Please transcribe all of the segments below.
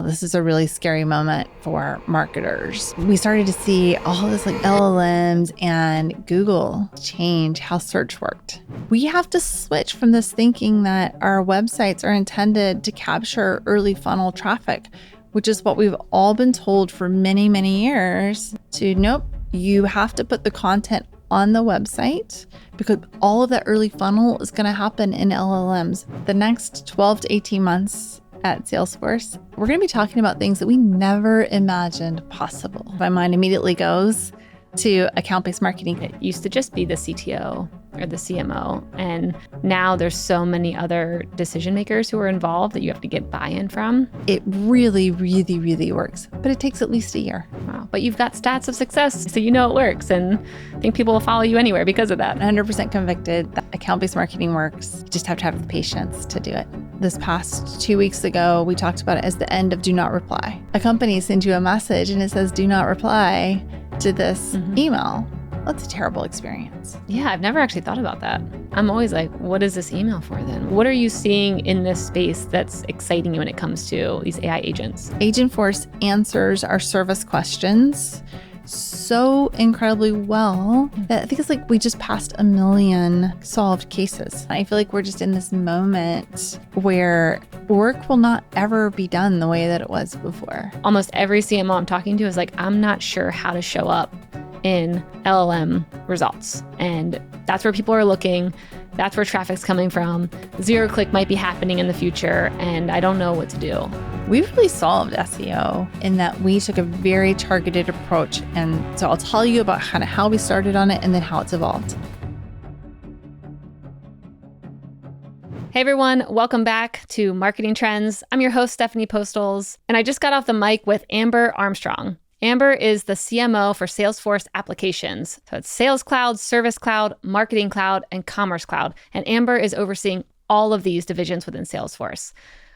this is a really scary moment for marketers. We started to see all this like LLMs and Google change how search worked. We have to switch from this thinking that our websites are intended to capture early funnel traffic, which is what we've all been told for many, many years, to nope, you have to put the content on the website because all of that early funnel is going to happen in LLMs. The next 12 to 18 months at Salesforce, we're going to be talking about things that we never imagined possible. My mind immediately goes to account-based marketing. It used to just be the CTO or the CMO. And now there's so many other decision makers who are involved that you have to get buy-in from. It really, really, really works, but it takes at least a year. Wow. But you've got stats of success, so you know it works. And I think people will follow you anywhere because of that. 100% convicted that account-based marketing works. You just have to have the patience to do it. This past 2 weeks ago, we talked about it as the end of do not reply. A company sends you a message and it says, do not reply to this email. That's a terrible experience. Yeah, I've never actually thought about that. I'm always like, what is this email for then? What are you seeing in this space that's exciting you when it comes to these AI agents? Agentforce answers our service questions so incredibly well that I think it's like we just passed 1 million solved cases. I feel like we're just in this moment where work will not ever be done the way that it was before. Almost every CMO I'm talking to is like, I'm not sure how to show up in LLM results. And that's where people are looking. That's where traffic's coming from. Zero click might be happening in the future, and I don't know what to do. We've really solved SEO in that we took a very targeted approach. And so I'll tell you about kind of how we started on it and then how it's evolved. Hey everyone, welcome back to Marketing Trends. I'm your host, Stephanie Postles, and I just got off the mic with Amber Armstrong. Amber is the CMO for Salesforce applications. So it's Sales Cloud, Service Cloud, Marketing Cloud, and Commerce Cloud. And Amber is overseeing all of these divisions within Salesforce.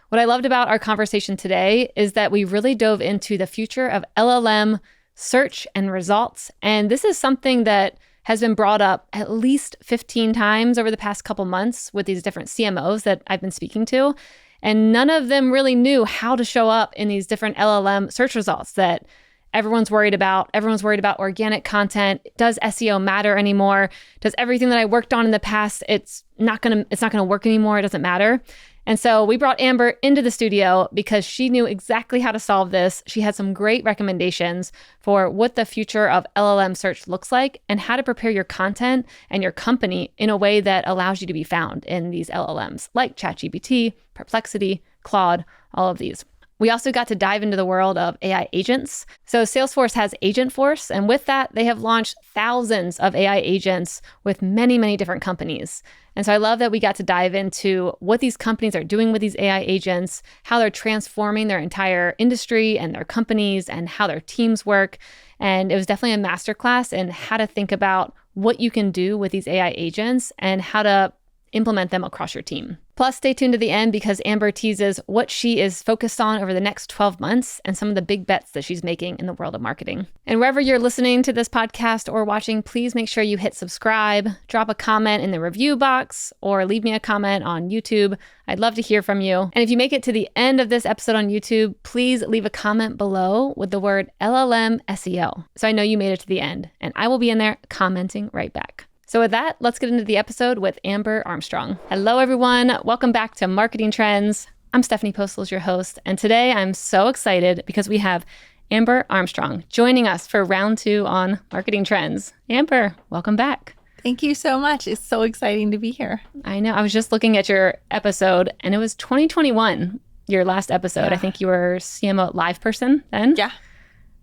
What I loved about our conversation today is that we really dove into the future of LLM search and results. And this is something that has been brought up at least 15 times over the past couple months with these different CMOs that I've been speaking to. And none of them really knew how to show up in these different LLM search results that everyone's worried about. Everyone's worried about organic content. Does SEO matter anymore? Does everything that I worked on in the past, it's not gonna work anymore? It doesn't matter. And so we brought Amber into the studio because she knew exactly how to solve this. She had some great recommendations for what the future of LLM search looks like and how to prepare your content and your company in a way that allows you to be found in these LLMs like ChatGPT, Perplexity, Claude, all of these. We also got to dive into the world of AI agents. So Salesforce has Agentforce, and with that, they have launched thousands of AI agents with many, many different companies. And so I love that we got to dive into what these companies are doing with these AI agents, how they're transforming their entire industry and their companies and how their teams work. And it was definitely a masterclass in how to think about what you can do with these AI agents and how to implement them across your team. Plus, stay tuned to the end because Amber teases what she is focused on over the next 12 months and some of the big bets that she's making in the world of marketing. And wherever you're listening to this podcast or watching, please make sure you hit subscribe, drop a comment in the review box, or leave me a comment on YouTube. I'd love to hear from you. And if you make it to the end of this episode on YouTube, please leave a comment below with the word LLM SEO. So I know you made it to the end, and I will be in there commenting right back. So with that, let's get into the episode with Amber Armstrong. Hello, everyone. Welcome back to Marketing Trends. I'm Stephanie Postles, your host. And today I'm so excited because we have Amber Armstrong joining us for round 2 on Marketing Trends. Amber, welcome back. Thank you so much. It's so exciting to be here. I know. I was just looking at your episode and it was 2021, your last episode. Yeah. I think you were CMO Live person then. Yeah.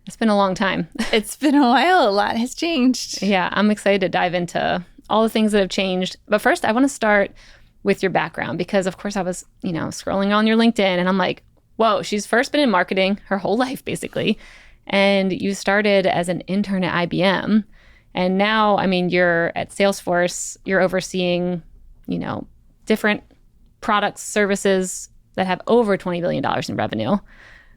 It's been a long time. It's been a while. A lot has changed. Yeah, I'm excited to dive into all the things that have changed. But first, I want to start with your background because, of course, I was, scrolling on your LinkedIn and I'm like, whoa, she's first been in marketing her whole life, basically. And you started as an intern at IBM. And now, you're at Salesforce. You're overseeing, different products, services that have over $20 billion in revenue.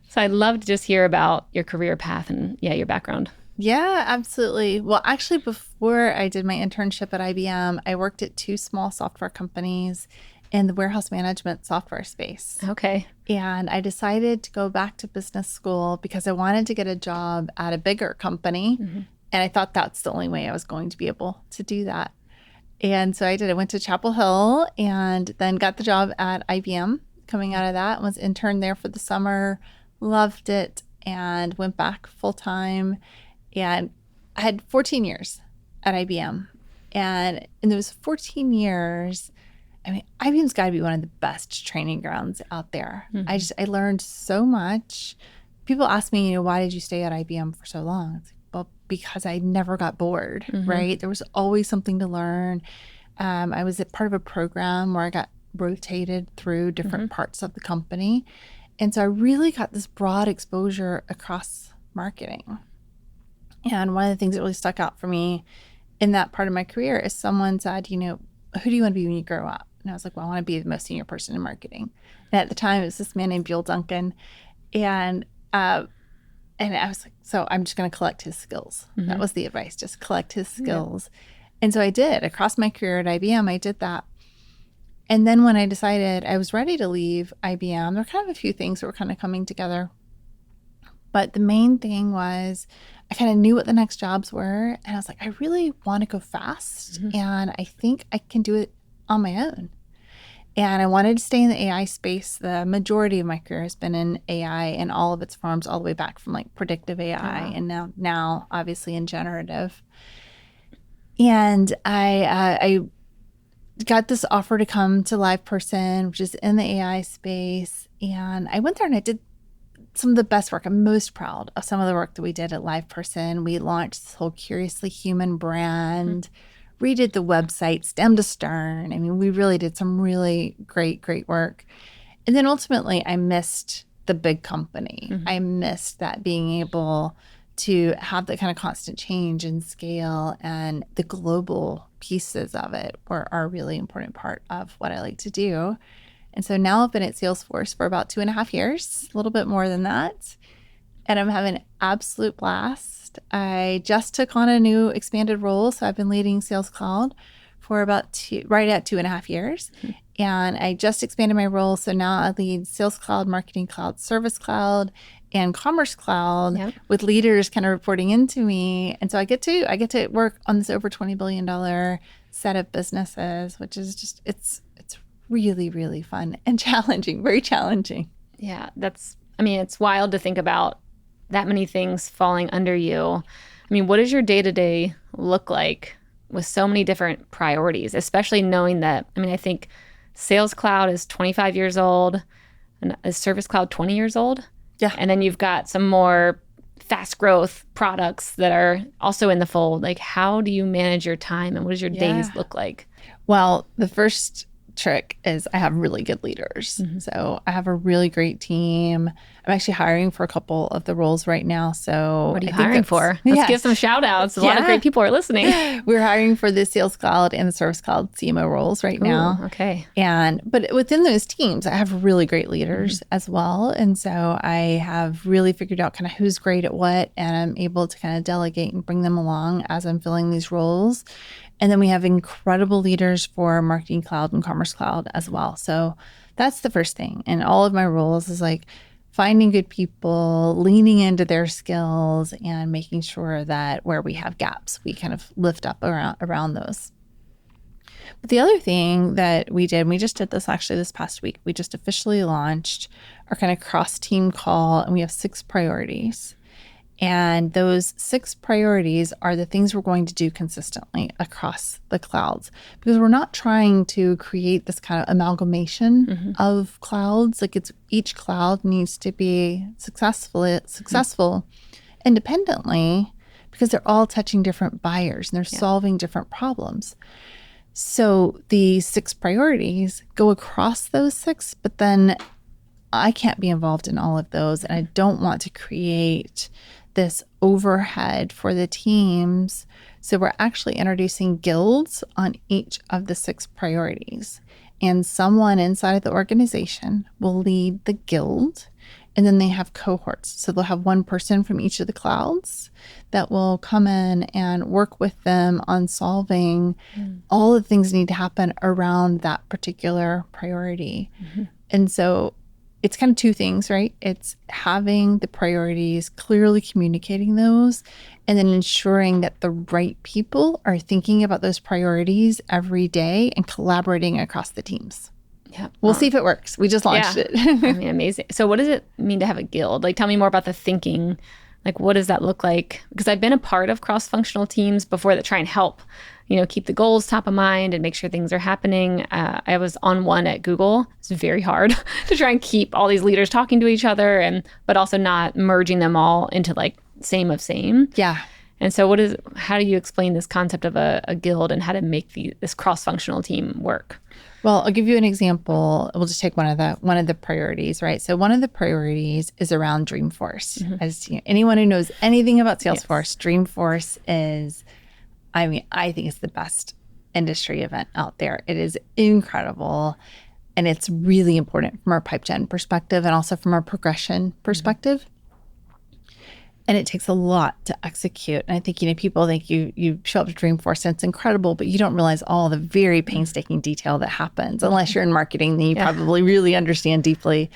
So I'd love to just hear about your career path and, your background. Yeah, absolutely. Well, actually, before I did my internship at IBM, I worked at 2 small software companies. in the warehouse management software space. Okay. And I decided to go back to business school because I wanted to get a job at a bigger company. And I thought that's the only way I was going to be able to do that. And so I did. I went to Chapel Hill and then got the job at IBM coming out of that. Was intern there for the summer, loved it, and went back full time. And I had 14 years at IBM. And in those 14 years, I mean, IBM's got to be one of the best training grounds out there. I learned so much. People ask me, why did you stay at IBM for so long? It's like, well, because I never got bored, right? There was always something to learn. I was a part of a program where I got rotated through different parts of the company. And so I really got this broad exposure across marketing. And one of the things that really stuck out for me in that part of my career is someone said, who do you want to be when you grow up? And I was like, well, I want to be the most senior person in marketing. And at the time, it was this man named Bill Duncan. And I was like, so I'm just going to collect his skills. That was the advice, just collect his skills. And so I did. Across my career at IBM, I did that. And then when I decided I was ready to leave IBM, there were kind of a few things that were kind of coming together. But the main thing was I kind of knew what the next jobs were. And I was like, I really want to go fast. And I think I can do it on my own. And I wanted to stay in the AI space. The majority of my career has been in AI in all of its forms, all the way back from like predictive AI and now obviously in generative. And I got this offer to come to LivePerson, which is in the AI space. And I went there and I did some of the best work. I'm most proud of some of the work that we did at LivePerson. We launched this whole Curiously Human brand, redid the website stem to stern. I mean, we really did some really great work. And then ultimately, I missed the big company. I missed that being able to have that kind of constant change and scale, and the global pieces of it are a really important part of what I like to do. And so now I've been at Salesforce for about 2.5 years, a little bit more than that. And I'm having an absolute blast. I just took on a new expanded role. So I've been leading Sales Cloud for right at 2.5 years. And I just expanded my role. So now I lead Sales Cloud, Marketing Cloud, Service Cloud, and Commerce Cloud with leaders kind of reporting into me. And so I get to work on this over $20 billion set of businesses, which is just, it's really, really fun and challenging, very challenging. Yeah, it's wild to think about that many things falling under you. I mean, what does your day-to-day look like with so many different priorities, especially knowing that, I think Sales Cloud is 25 years old and is Service Cloud 20 years old? Yeah. And then you've got some more fast growth products that are also in the fold. Like, how do you manage your time and what does your days look like? Well, the first trick is I have really good leaders. So I have a really great team. I'm actually hiring for a couple of the roles right now. So what are you hiring for? Let's give some shout outs. A lot of great people are listening. We're hiring for the Sales Cloud and the Service Cloud CMO roles right now. Okay. But within those teams, I have really great leaders as well. And so I have really figured out kind of who's great at what, and I'm able to kind of delegate and bring them along as I'm filling these roles. And then we have incredible leaders for Marketing Cloud and Commerce Cloud as well. So that's the first thing. And all of my roles is like finding good people, leaning into their skills, and making sure that where we have gaps, we kind of lift up around those. But the other thing that we did, and we just did this actually this past week, we just officially launched our kind of cross-team call, and we have 6 priorities. And those 6 priorities are the things we're going to do consistently across the clouds, because we're not trying to create this kind of amalgamation of clouds. Like, each cloud needs to be successful independently, because they're all touching different buyers and they're solving different problems. So the 6 priorities go across those 6, but then I can't be involved in all of those. And I don't want to create this overhead for the teams. So we're actually introducing guilds on each of the 6 priorities. And someone inside of the organization will lead the guild. And then they have cohorts. So they'll have one person from each of the clouds that will come in and work with them on solving all the things that need to happen around that particular priority. And so it's kind of two things, right? It's having the priorities, clearly communicating those, and then ensuring that the right people are thinking about those priorities every day and collaborating across the teams. Yeah. We'll see if it works. We just launched it. I mean, amazing. So what does it mean to have a guild? Like, tell me more about the thinking. Like, what does that look like? Because I've been a part of cross-functional teams before that try and help, keep the goals top of mind and make sure things are happening. I was on one at Google. It's very hard to try and keep all these leaders talking to each other, but also not merging them all into like same of same. Yeah. And so how do you explain this concept of a guild and how to make this cross-functional team work? Well, I'll give you an example. We'll just take one of the priorities, right? So one of the priorities is around Dreamforce. As anyone who knows anything about Salesforce, Dreamforce is, I think it's the best industry event out there. It is incredible. And it's really important from our pipe gen perspective and also from our progression perspective. And it takes a lot to execute. And I think, people think you show up to Dreamforce and it's incredible, but you don't realize all the very painstaking detail that happens. Unless you're in marketing, then you probably really understand deeply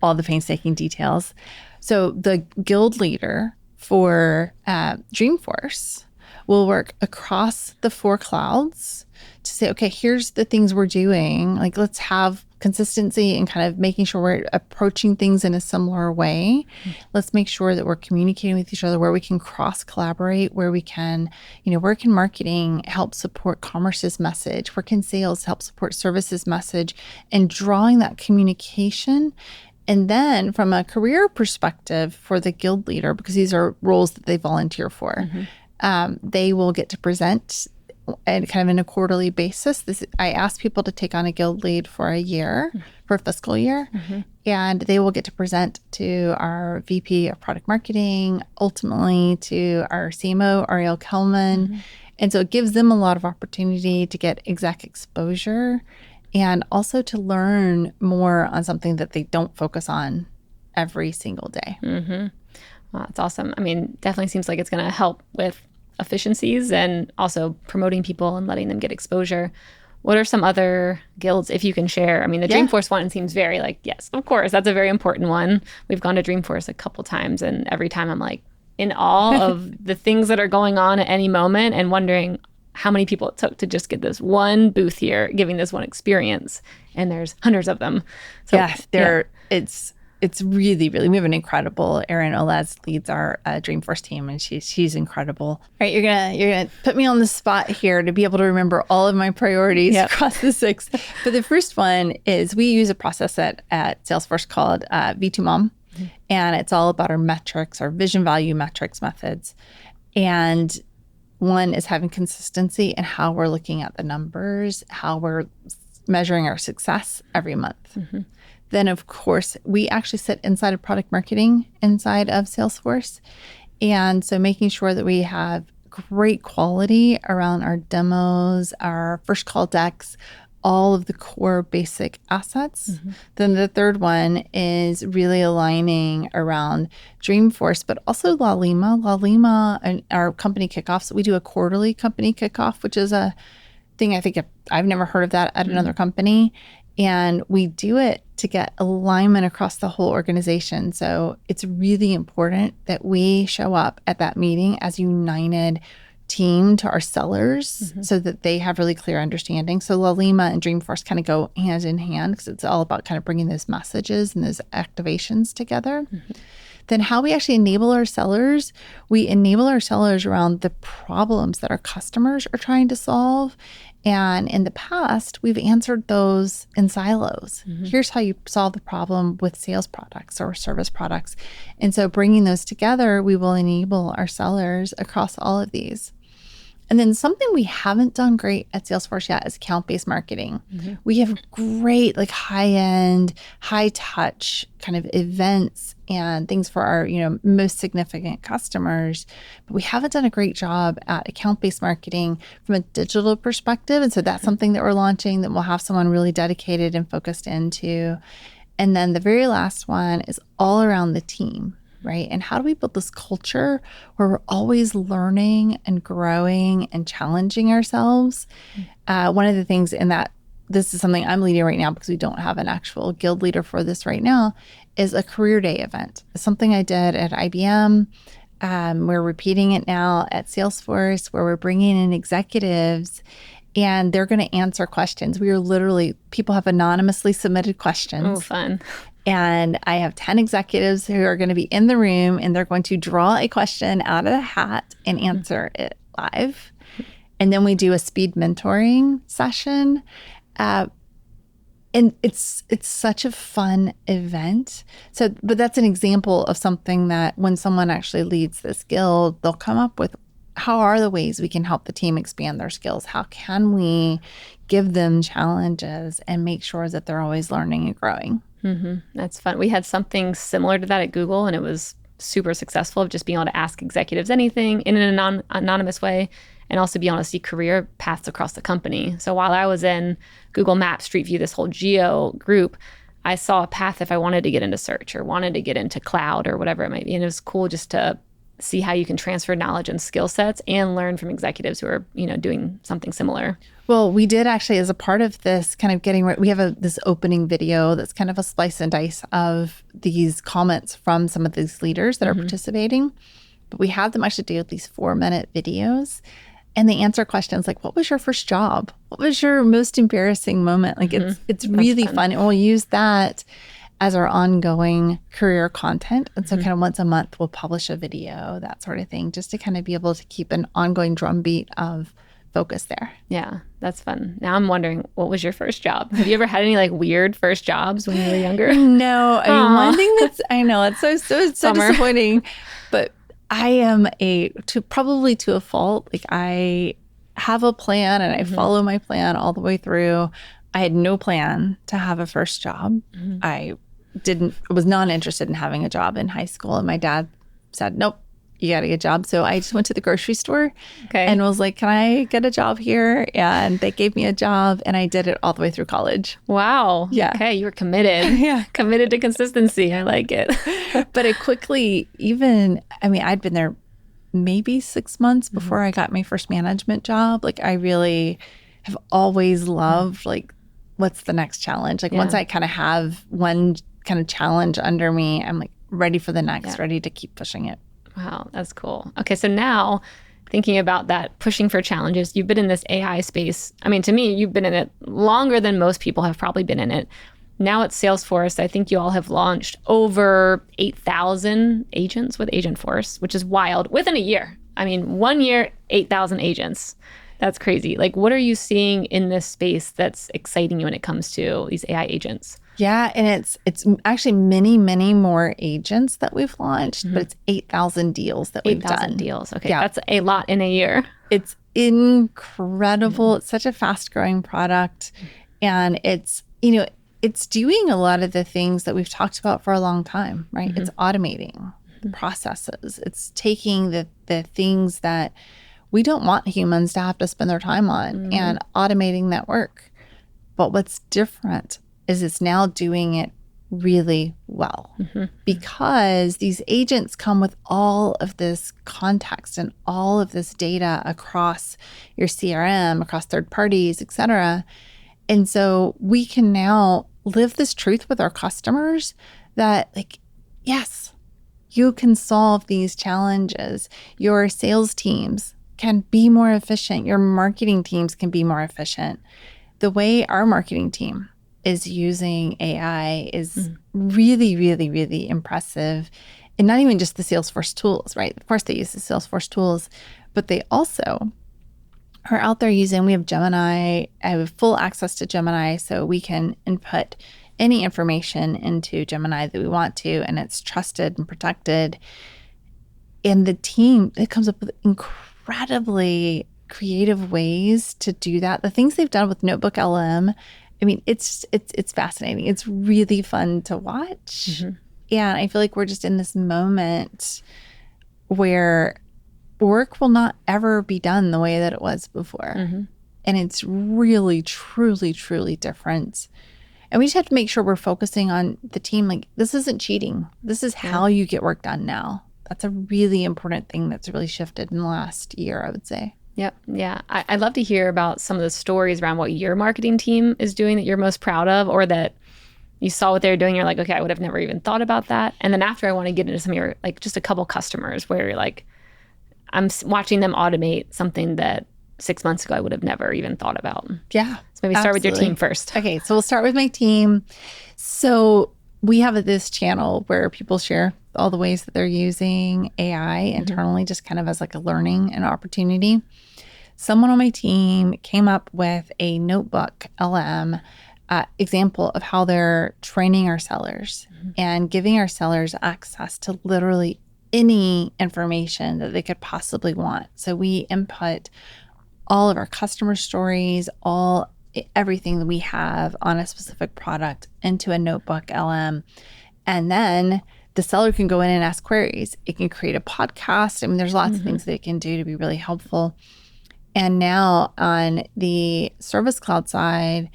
all the painstaking details. So the guild leader for Dreamforce will work across the 4 clouds to say, okay, here's the things we're doing. Like, let's have consistency and kind of making sure we're approaching things in a similar way. Let's make sure that we're communicating with each other, where we can cross-collaborate, where we can, where can marketing help support commerce's message? Where can sales help support services message? And drawing that communication. And then from a career perspective for the guild leader, because these are roles that they volunteer for, they will get to present and kind of in a quarterly basis. I ask people to take on a guild lead for a year, for a fiscal year, and they will get to present to our VP of product marketing, ultimately to our CMO, Ariel Kelman. And so it gives them a lot of opportunity to get exec exposure and also to learn more on something that they don't focus on every single day. Wow, that's awesome. I mean, definitely seems like it's going to help with efficiencies and also promoting people and letting them get exposure. What are some other guilds, if you can share? I mean, the Dreamforce one seems very like, yes, of course, that's a very important one. We've gone to Dreamforce a couple times, and every time I'm like in awe of the things that are going on at any moment and wondering how many people it took to just get this one booth here, giving this one experience. And there's hundreds of them. So, it's really, really, we have an incredible, Erin Olaz leads our Dreamforce team, and she's incredible. All right, you're gonna put me on the spot here to be able to remember all of my priorities across the 6. But the first one is we use a process at Salesforce called V2MOM, and it's all about our metrics, our vision, value, metrics, methods. And one is having consistency in how we're looking at the numbers, how we're measuring our success every month. Then, of course, we actually sit inside of product marketing inside of Salesforce. And so making sure that we have great quality around our demos, our first call decks, all of the core basic assets. Then the third one is really aligning around Dreamforce, but also LaLima and our company kickoffs. We do a quarterly company kickoff, which is a thing I've never heard of that at another company. And we do it to get alignment across the whole organization. So it's really important that we show up at that meeting as a united team to our sellers so that they have really clear understanding. So LaLima and Dreamforce kind of go hand in hand because it's all about kind of bringing those messages and those activations together. Then how we actually enable our sellers, we enable our sellers around the problems that our customers are trying to solve. And in the past, we've answered those in silos. Here's how you solve the problem with sales products or service products. And so bringing those together, we will enable our sellers across all of these. And then something we haven't done great at Salesforce yet is account-based marketing. We have great like high-end, high-touch kind of events and things for our most significant customers, but we haven't done a great job at account-based marketing from a digital perspective. And so that's something that we're launching that we'll have someone really dedicated and focused into. And then the very last one is all around the team, right? And how do we build this culture where we're always learning and growing and challenging ourselves? One of the things in that, this is something I'm leading right now because we don't have an actual guild leader for this right now, is a career day event. It's something I did at IBM. We're repeating it now at Salesforce, where we're bringing in executives and they're going to answer questions. People have anonymously submitted questions. Oh, fun. And I have 10 executives who are going to be in the room, and they're going to draw a question out of the hat and answer it live. And then we do a speed mentoring session. And it's such a fun event. But that's an example of something that when someone actually leads this guild, they'll come up with, how are the ways we can help the team expand their skills? How can we give them challenges and make sure that they're always learning and growing? Mm-hmm. That's fun. We had something similar to that at Google, and it was super successful, of just being able to ask executives anything in an anonymous way, and also be able to see career paths across the company. So while I was in Google Maps, Street View, this whole geo group, I saw a path if I wanted to get into search or wanted to get into cloud or whatever it might be. And it was cool just to see how you can transfer knowledge and skill sets and learn from executives who are, doing something similar. Well, we did actually, as a part of this kind of we have this opening video that's kind of a slice and dice of these comments from some of these leaders that are participating. But we had them actually do these 4-minute videos, and they answer questions like, what was your first job? What was your most embarrassing moment? Like it's really fun. And we'll use that as our ongoing career content. And so kind of once a month, we'll publish a video, that sort of thing, just to kind of be able to keep an ongoing drumbeat of focus there. Yeah, that's fun. Now I'm wondering, what was your first job? Have you ever had any weird first jobs when you were younger? No. I mean, one thing I know, it's so disappointing, but I am probably to a fault. I have a plan and I follow my plan all the way through. I had no plan to have a first job. I was not interested in having a job in high school. And my dad said, nope, you got to get a job. So I just went to the grocery store and was like, can I get a job here? And they gave me a job, and I did it all the way through college. Wow. Yeah. Okay. You were committed. Yeah. Committed to consistency. I like it. But it quickly, I'd been there maybe 6 months before I got my first management job. I really have always loved, what's the next challenge? Once I kind of have one kind of challenge under me, I'm ready for the next, ready to keep pushing it. Wow, that's cool. Okay, so now thinking about that, pushing for challenges, you've been in this AI space. I mean, to me, you've been in it longer than most people have probably been in it. Now at Salesforce, I think you all have launched over 8,000 agents with Agentforce, which is wild, within a year. I mean, 1 year, 8,000 agents. That's crazy. What are you seeing in this space that's exciting you when it comes to these AI agents? Yeah, and it's actually many, many more agents that we've launched, but it's 8,000 deals that we've done. 8,000 deals. Okay, that's a lot in a year. It's incredible. It's such a fast-growing product, and it's doing a lot of the things that we've talked about for a long time, right? It's automating the processes. It's taking the things that we don't want humans to have to spend their time on and automating that work. But what's different is it's now doing it really well because these agents come with all of this context and all of this data across your CRM, across third parties, et cetera. And so we can now live this truth with our customers that yes, you can solve these challenges. Your sales teams can be more efficient. Your marketing teams can be more efficient. The way our marketing team is using AI is really, really, really impressive. And not even just the Salesforce tools, right? Of course, they use the Salesforce tools, but they also are out there we have Gemini. I have full access to Gemini, so we can input any information into Gemini that we want to, and it's trusted and protected. And the team, it comes up with incredibly creative ways to do that. The things they've done with Notebook LM, it's fascinating. It's really fun to watch. And I feel like we're just in this moment where work will not ever be done the way that it was before. And it's really, truly, truly different. And we just have to make sure we're focusing on the team. Like, this isn't cheating. This is how you get work done now. That's a really important thing that's really shifted in the last year, I would say. Yep. Yeah. I'd love to hear about some of the stories around what your marketing team is doing that you're most proud of, or that you saw what they were doing. You're like, okay, I would have never even thought about that. And then after, I want to get into some of your, like, just a couple customers where you're like, I'm watching them automate something that 6 months ago I would have never even thought about. Yeah. So maybe start with your team first. Okay. So we'll start with my team. So we have this channel where people share all the ways that they're using AI internally, just kind of as like a learning and opportunity. Someone on my team came up with a notebook LLM example of how they're training our sellers and giving our sellers access to literally any information that they could possibly want. So we input all of our customer stories, everything that we have on a specific product into a notebook LM. And then the seller can go in and ask queries. It can create a podcast. I mean, there's lots of things that it can do to be really helpful. And now on the Service Cloud side,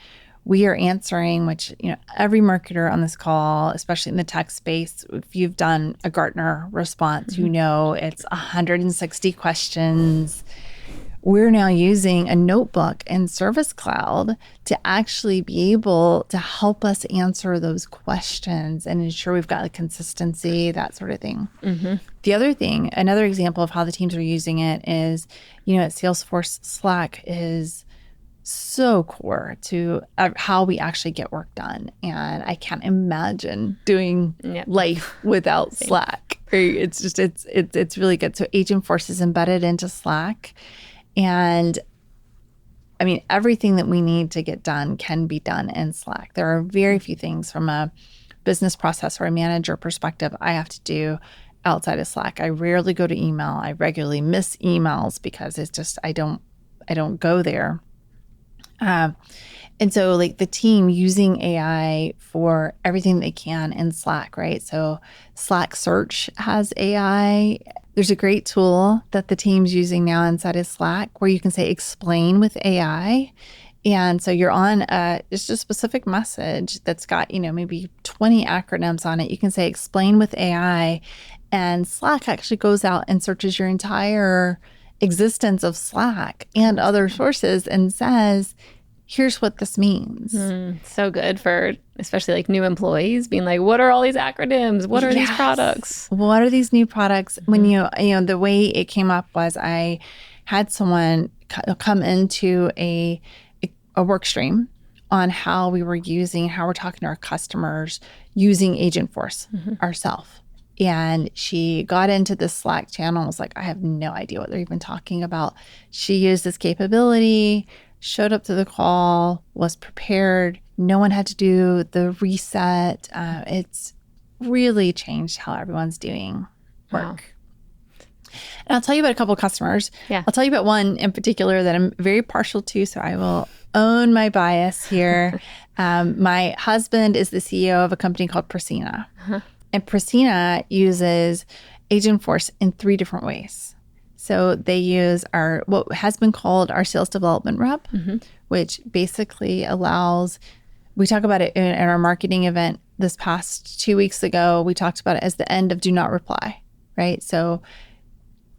we are answering, which, every marketer on this call, especially in the tech space, if you've done a Gartner response, it's 160 questions. We're now using a notebook in Service Cloud to actually be able to help us answer those questions and ensure we've got a consistency, that sort of thing. The other thing, another example of how the teams are using it is, at Salesforce, Slack is so core to how we actually get work done. And I can't imagine doing life without Slack. It's just, it's really good. So Agentforce is embedded into Slack. And I mean, everything that we need to get done can be done in Slack. There are very few things from a business process or a manager perspective I have to do outside of Slack. I rarely go to email. I regularly miss emails because it's just, I don't go there. And so like the team using AI for everything they can in Slack, right? So Slack Search has AI. There's a great tool that the team's using now inside of Slack where you can say explain with AI. And so you're on just a specific message that's got, maybe 20 acronyms on it. You can say explain with AI, and Slack actually goes out and searches your entire existence of Slack and other sources and says, here's what this means. So good for especially like new employees being like, what are all these acronyms? What are these products? What are these new products? When the way it came up was I had someone come into a work stream on how we're talking to our customers using Agentforce ourselves. And she got into this Slack channel and was like, I have no idea what they're even talking about. She used this capability, showed up to the call, was prepared. No one had to do the reset. It's really changed how everyone's doing work. Wow. And I'll tell you about a couple of customers. Yeah. I'll tell you about one in particular that I'm very partial to, so I will own my bias here. My husband is the CEO of a company called Priscina. And Priscina uses Agentforce in 3 different ways. So they use what has been called our sales development rep, which basically allows, we talk about it in our marketing event this past 2 weeks ago. We talked about it as the end of do not reply, right? So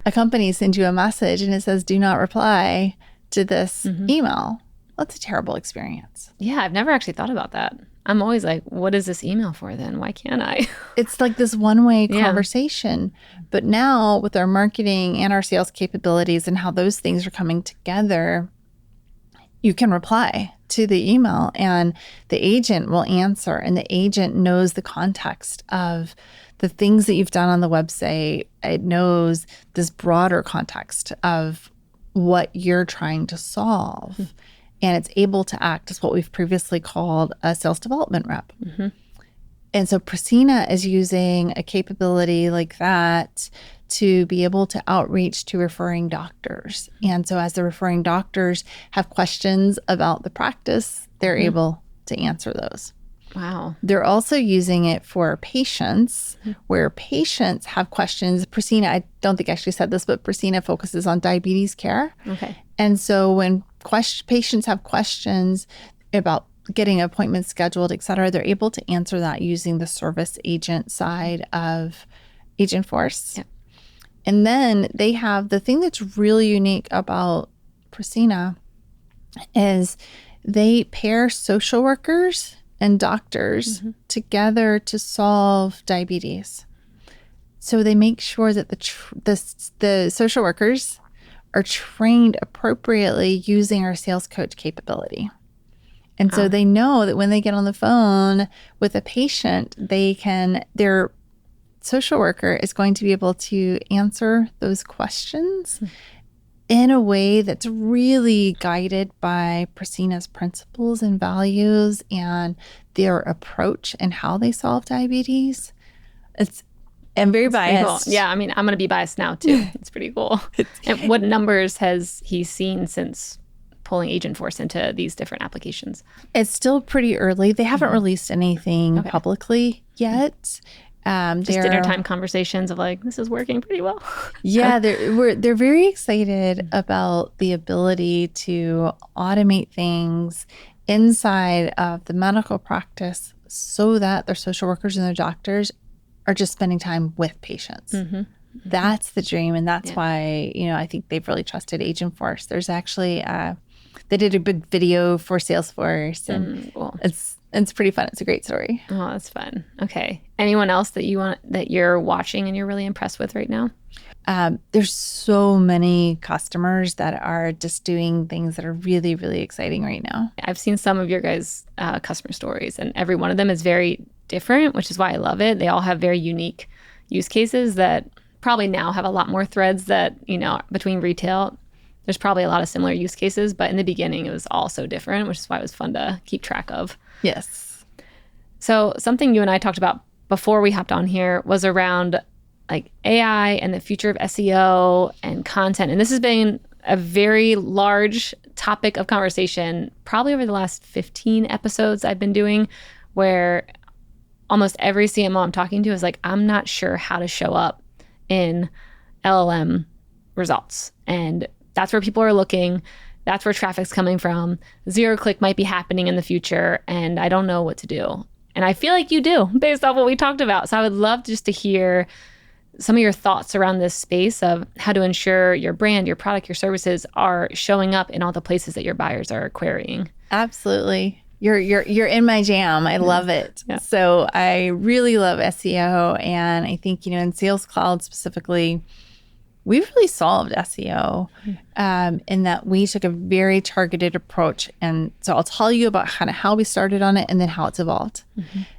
a company sends you a message and it says, do not reply to this email. That's a terrible experience. Yeah, I've never actually thought about that. I'm always like, what is this email for then? Why can't I? It's like this one-way conversation. But now with our marketing and our sales capabilities and how those things are coming together, you can reply to the email and the agent will answer, and the agent knows the context of the things that you've done on the website. It knows this broader context of what you're trying to solve. And it's able to act as what we've previously called a sales development rep. And so Priscina is using a capability like that to be able to outreach to referring doctors. And so as the referring doctors have questions about the practice, they're able to answer those. Wow. They're also using it for patients, where patients have questions. Priscina, I don't think I actually said this, but Priscina focuses on diabetes care. Okay. And so when patients have questions about getting appointments scheduled, et cetera, they're able to answer that using the service agent side of Agentforce. Yeah. And then they have the thing that's really unique about Priscina is they pair social workers and doctors together to solve diabetes. So they make sure that the social workers are trained appropriately using our sales coach capability. And so they know that when they get on the phone with a patient, their social worker is going to be able to answer those questions in a way that's really guided by Priscina's principles and values and their approach and how they solve diabetes. I'm very biased. Cool. Yeah, I mean, I'm going to be biased now too. It's pretty cool. And what numbers has he seen since pulling Agentforce into these different applications? It's still pretty early. They haven't released anything publicly yet. Just dinner time conversations of like, this is working pretty well. Yeah, they're very excited about the ability to automate things inside of the medical practice so that their social workers and their doctors are just spending time with patients. That's the dream. And that's why, I think they've really trusted Agentforce. There's actually, they did a big video for Salesforce and cool. It's pretty fun. It's a great story. Oh, that's fun. Okay. Anyone else that you're watching and you're really impressed with right now? There's so many customers that are just doing things that are really, really exciting right now. I've seen some of your guys' customer stories, and every one of them is very different, which is why I love it. They all have very unique use cases that probably now have a lot more threads that, between retail. There's probably a lot of similar use cases, but in the beginning it was all so different, which is why it was fun to keep track of. Yes. So something you and I talked about before we hopped on here was around like AI and the future of SEO and content. And this has been a very large topic of conversation probably over the last 15 episodes I've been doing, where almost every CMO I'm talking to is like, I'm not sure how to show up in LLM results. And that's where people are looking. That's where traffic's coming from. Zero click might be happening in the future, and I don't know what to do. And I feel like you do, based off what we talked about. So I would love just to hear some of your thoughts around this space of how to ensure your brand, your product, your services are showing up in all the places that your buyers are querying. Absolutely. You're in my jam. I love it. Yeah. So I really love SEO, and I think, in Sales Cloud specifically, we've really solved SEO in that we took a very targeted approach. And so I'll tell you about kind of how we started on it and then how it's evolved.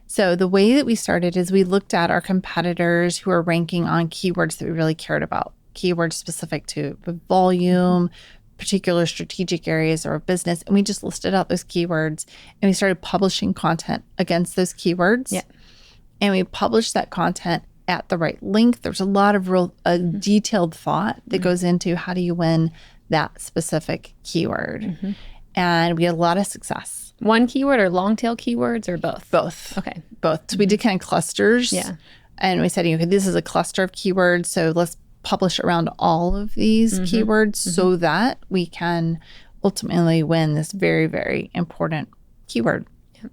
So the way that we started is we looked at our competitors who are ranking on keywords that we really cared about, keywords specific to volume, particular strategic areas of our business. And we just listed out those keywords and we started publishing content against those keywords. Yeah. And we published that content at the right length. There's a lot of real detailed thought that goes into how do you win that specific keyword. And we had a lot of success. One keyword or long tail keywords or both? Both. Okay. Both. So we did kind of clusters. Yeah. And we said, okay, this is a cluster of keywords. So let's publish around all of these keywords so that we can ultimately win this very, very important keyword. Yeah.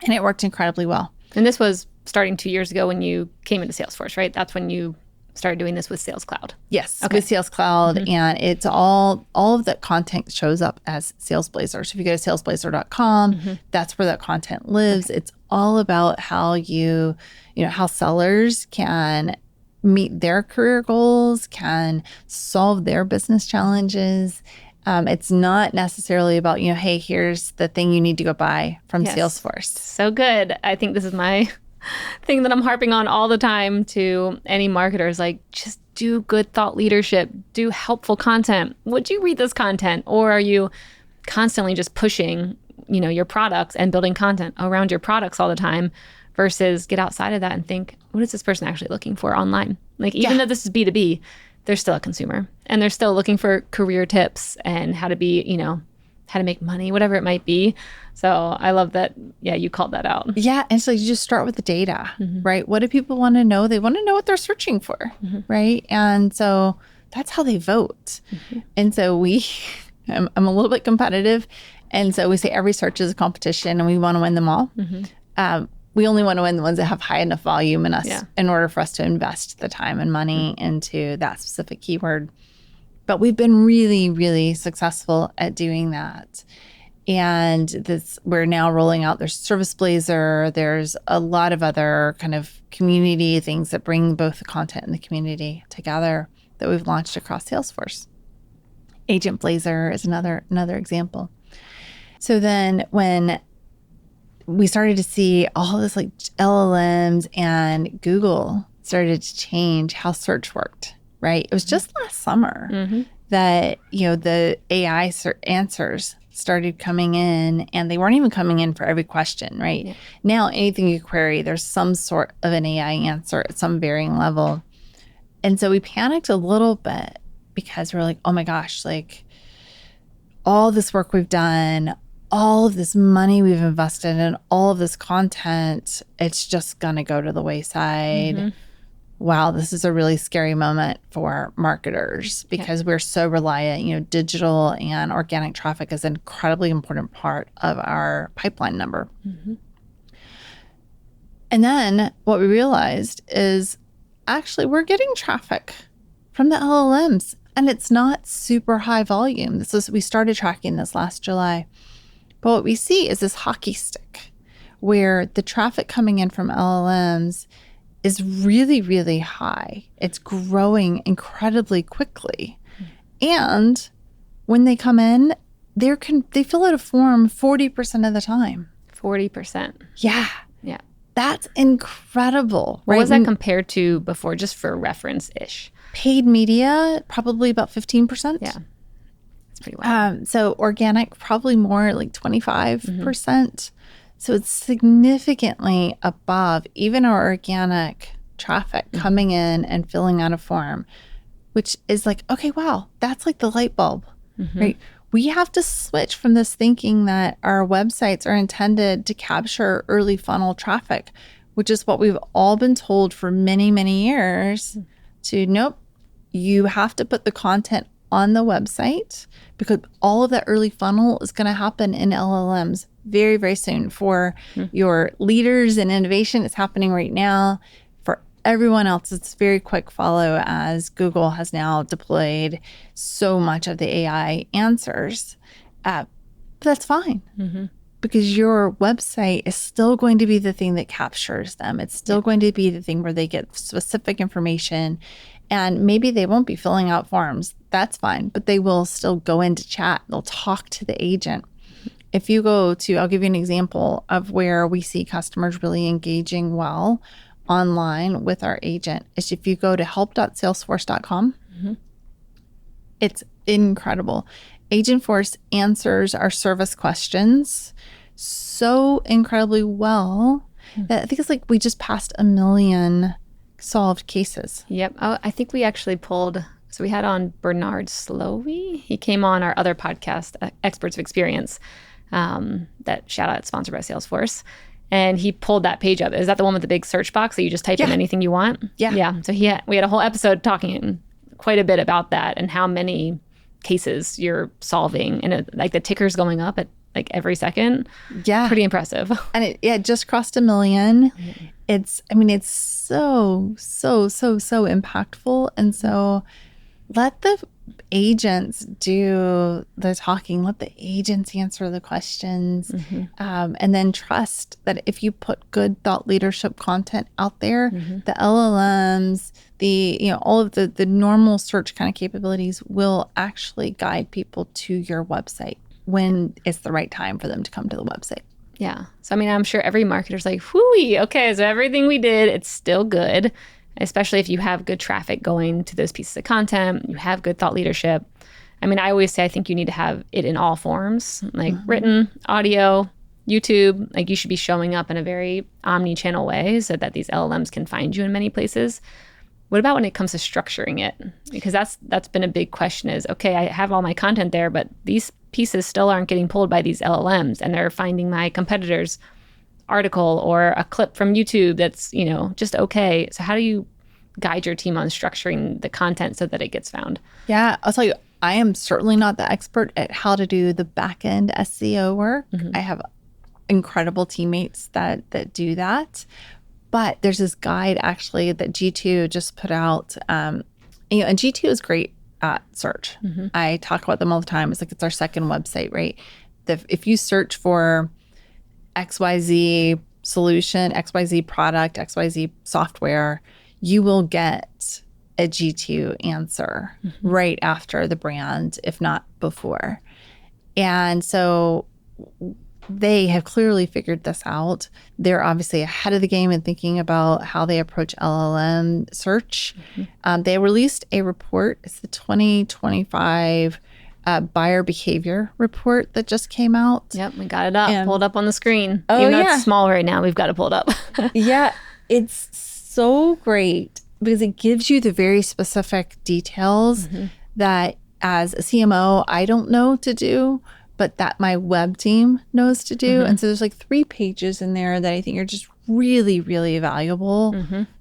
And it worked incredibly well. And this was starting 2 years ago when you came into Salesforce, right? That's when you started doing this with Sales Cloud. Yes, with Sales Cloud. And it's all of that content shows up as Sales Blazer. So if you go to salesblazer.com, that's where that content lives. It's all about how how sellers can meet their career goals, can solve their business challenges. It's not necessarily about, hey, here's the thing you need to go buy from Salesforce. So good. I think this is my thing that I'm harping on all the time to any marketers, like just do good thought leadership, do helpful content. Would you read this content? Or are you constantly just pushing, your products and building content around your products all the time versus get outside of that and think, what is this person actually looking for online? Like even though this is B2B, they're still a consumer and they're still looking for career tips and how to be, how to make money, whatever it might be. So I love that. Yeah, you called that out. Yeah. And so you just start with the data, right? What do people want to know? They want to know what they're searching for, right? And so that's how they vote. And so I'm a little bit competitive. And so we say every search is a competition and we want to win them all. We only want to win the ones that have high enough volume in order for us to invest the time and money into that specific keyword. But we've been really, really successful at doing that. And we're now rolling out, there's Service Blazer, there's a lot of other kind of community things that bring both the content and the community together that we've launched across Salesforce. Agent Blazer is another example. So then when we started to see all this like LLMs and Google started to change how search worked, right? It was just last summer that, the AI answers started coming in, and they weren't even coming in for every question, right? Yeah. Now, anything you query, there's some sort of an AI answer at some varying level. And so we panicked a little bit because we're like, oh my gosh, like all this work we've done, all of this money we've invested in, all of this content, it's just going to go to the wayside. Wow, this is a really scary moment for marketers because we're so reliant, digital and organic traffic is an incredibly important part of our pipeline number. And then what we realized is actually we're getting traffic from the LLMs and it's not super high volume. We started tracking this last July. But what we see is this hockey stick where the traffic coming in from LLMs is really, really high. It's growing incredibly quickly. And when they come in, they fill out a form 40% of the time. 40%. Yeah. Yeah. That's incredible. What was that compared to before, just for reference-ish? Paid media, probably about 15%. Yeah. That's pretty wild. So organic, probably more like 25%. So it's significantly above even our organic traffic coming in and filling out a form, which is like, okay, wow, that's like the light bulb, right? We have to switch from this thinking that our websites are intended to capture early funnel traffic, which is what we've all been told for many, many years, to nope, you have to put the content on the website because all of that early funnel is going to happen in LLMs very, very soon. For your leaders in innovation, it's happening right now. For everyone else, it's very quick follow as Google has now deployed so much of the AI answers. But that's fine because your website is still going to be the thing that captures them. It's still going to be the thing where they get specific information. And maybe they won't be filling out forms. That's fine. But they will still go into chat. They'll talk to the agent. If you go to, I'll give you an example of where we see customers really engaging well online with our agent, is if you go to help.salesforce.com. It's incredible. Agentforce answers our service questions so incredibly well that I think it's like we just passed 1 million solved cases. Yep. Oh, I think we actually pulled, so we had on Bernard Slowey. He came on our other podcast, Experts of Experience, that shout out sponsored by Salesforce. And he pulled that page up. Is that the one with the big search box that you just type in anything you want? Yeah. So we had a whole episode talking quite a bit about that and how many cases you're solving. And like the ticker's going up at like every second. Yeah. Pretty impressive. And it just crossed 1 million. It's so impactful. And so let the agents do the talking, let the agents answer the questions, and then trust that if you put good thought leadership content out there, the LLMs, all of the normal search kind of capabilities will actually guide people to your website when it's the right time for them to come to the website. Yeah. So, I'm sure every marketer's like, whoo, okay, so everything we did, it's still good, especially if you have good traffic going to those pieces of content, you have good thought leadership. I always say I think you need to have it in all forms, like written, audio, YouTube. Like you should be showing up in a very omni-channel way so that these LLMs can find you in many places. What about when it comes to structuring it? Because that's been a big question is, okay, I have all my content there, but these pieces still aren't getting pulled by these LLMs and they're finding my competitor's article or a clip from YouTube that's, just okay. So how do you guide your team on structuring the content so that it gets found? Yeah, I'll tell you, I am certainly not the expert at how to do the back end SEO work. I have incredible teammates that do that. But there's this guide actually that G2 just put out. And G2 is great at search. I talk about them all the time. It's like it's our second website, right? If you search for XYZ solution, XYZ product, XYZ software, you will get a G2 answer right after the brand, if not before. And so they have clearly figured this out. They're obviously ahead of the game in thinking about how they approach LLM search. They released a report. It's the 2025 buyer behavior report that just came out. Yep, we got it up, pulled up on the screen. Oh, even though it's small right now, we've got to pull it up. Yeah, it's so great because it gives you the very specific details that as a CMO, I don't know to do, but that my web team knows to do. And so there's like 3 pages in there that I think are just really, really valuable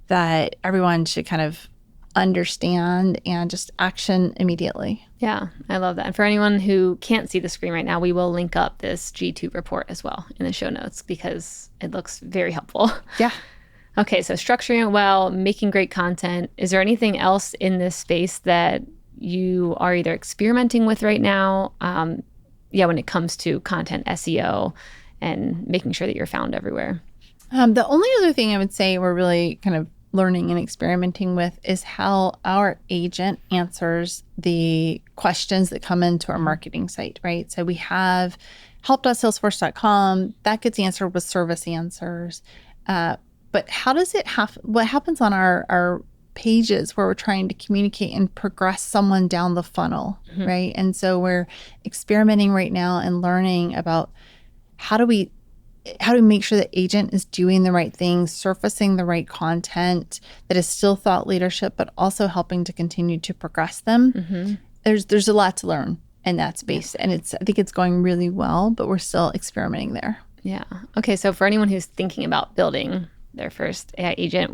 that everyone should kind of understand and just action immediately. Yeah, I love that. And for anyone who can't see the screen right now, we will link up this G2 report as well in the show notes because it looks very helpful. Yeah. Okay, so structuring it well, making great content. Is there anything else in this space that you are either experimenting with right now? When it comes to content SEO and making sure that you're found everywhere. The only other thing I would say we're really kind of learning and experimenting with is how our agent answers the questions that come into our marketing site, right? So we have help.salesforce.com. That gets answered with service answers. But how does it what happens on our pages where we're trying to communicate and progress someone down the funnel, right? And so we're experimenting right now and learning about how do we make sure the agent is doing the right things, surfacing the right content that is still thought leadership, but also helping to continue to progress them. There's a lot to learn in that space. And I think it's going really well, but we're still experimenting there. Yeah. Okay. So for anyone who's thinking about building their first AI agent,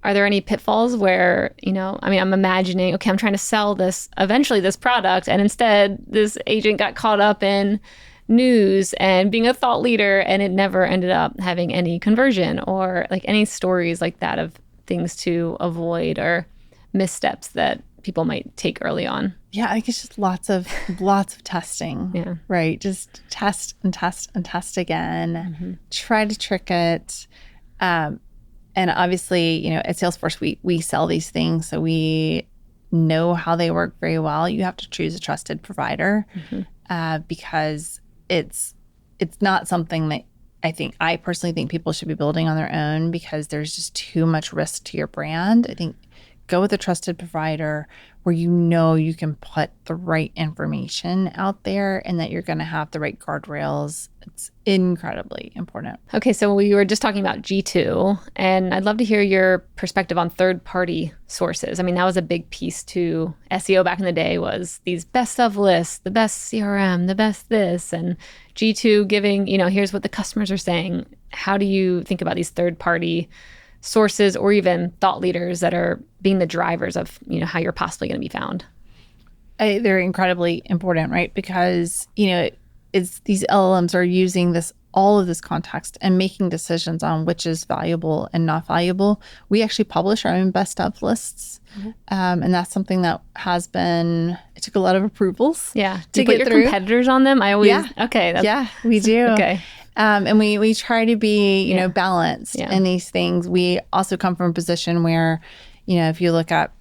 are there any pitfalls where, I'm imagining, okay, I'm trying to sell eventually this product, and instead this agent got caught up in news and being a thought leader, and it never ended up having any conversion, or like any stories like that of things to avoid or missteps that people might take early on? Yeah, I think it's just lots of testing, right? Just test and test and test again, try to trick it. And obviously, at Salesforce, we sell these things, so we know how they work very well. You have to choose a trusted provider because it's not something that I personally think people should be building on their own because there's just too much risk to your brand. I think go with a trusted provider where you can put the right information out there and that you're going to have the right guardrails. It's incredibly important. Okay, so we were just talking about G2, and I'd love to hear your perspective on third-party sources. I mean, that was a big piece to SEO back in the day, was these best of lists, the best CRM, the best this, and G2 giving, here's what the customers are saying. How do you think about these third-party sources or even thought leaders that are being the drivers of, how you're possibly going to be found? They're incredibly important, right? Because, it's these LLMs are using all of this context and making decisions on which is valuable and not valuable. We actually publish our own best of lists. And that's something that it took a lot of approvals. Yeah. To put get your through. Competitors on them? I always, yeah. Okay. Yeah, we do. Okay. And we try to be, balanced in these things. We also come from a position where, if you look at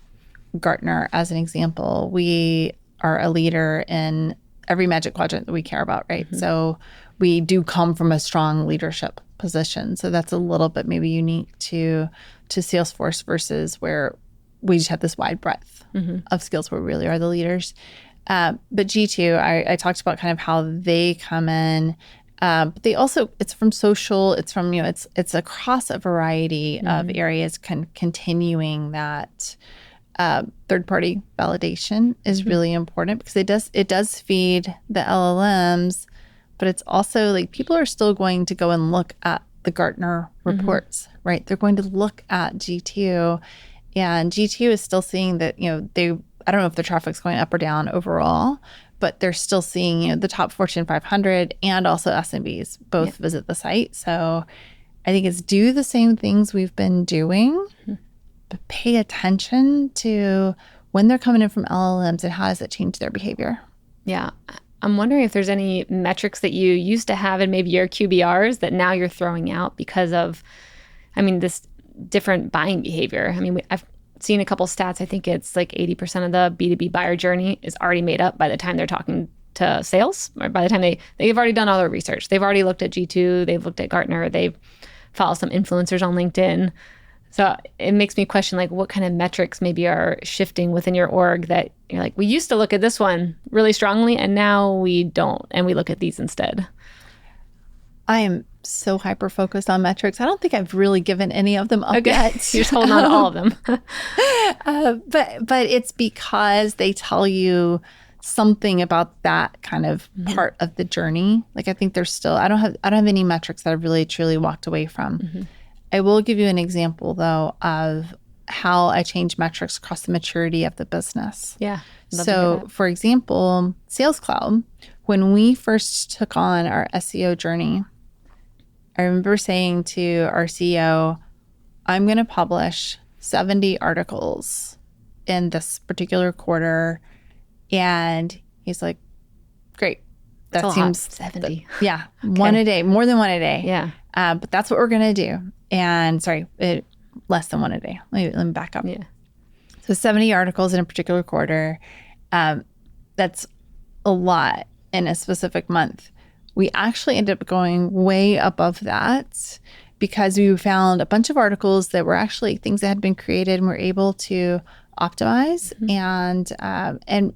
Gartner as an example, we are a leader in every Magic Quadrant that we care about, right? So we do come from a strong leadership position. So that's a little bit maybe unique to Salesforce versus where we just have this wide breadth of skills where we really are the leaders. But G2, I talked about kind of how they come in. But they also, it's from social, it's from, it's across a variety of areas continuing that third-party validation is really important because it does feed the LLMs, but it's also like people are still going to go and look at the Gartner reports, right? They're going to look at G2, and G2 is still seeing that, I don't know if the traffic's going up or down overall, but they're still seeing, the top Fortune 500 and also SMBs both visit the site. So I think it's do the same things we've been doing, but pay attention to when they're coming in from LLMs and how does it change their behavior. Yeah. I'm wondering if there's any metrics that you used to have in maybe your QBRs that now you're throwing out because of, this different buying behavior. I've seen a couple stats. I think it's like 80% of the B2B buyer journey is already made up by the time they're talking to sales, or by the time they've already done all their research. They've already looked at G2, they've looked at Gartner, they've followed some influencers on LinkedIn. So it makes me question, like, what kind of metrics maybe are shifting within your org that you're like, we used to look at this one really strongly and now we don't, and we look at these instead. I am so hyper-focused on metrics. I don't think I've really given any of them up yet. You're just holding on to all of them. But it's because they tell you something about that kind of part of the journey. Like, I think there's still, I don't have any metrics that I've really truly walked away from. I will give you an example though of how I change metrics across the maturity of the business. Yeah. So for example, Sales Cloud, when we first took on our SEO journey, I remember saying to our CEO, I'm going to publish 70 articles in this particular quarter. And he's like, great. That that's seems 70. Yeah. Okay. One a day, more than one a day. Yeah. But that's what we're going to do. And less than one a day. Let me back up. Yeah. So 70 articles in a particular quarter. That's a lot in a specific month. We actually ended up going way above that because we found a bunch of articles that were actually things that had been created and were able to optimize and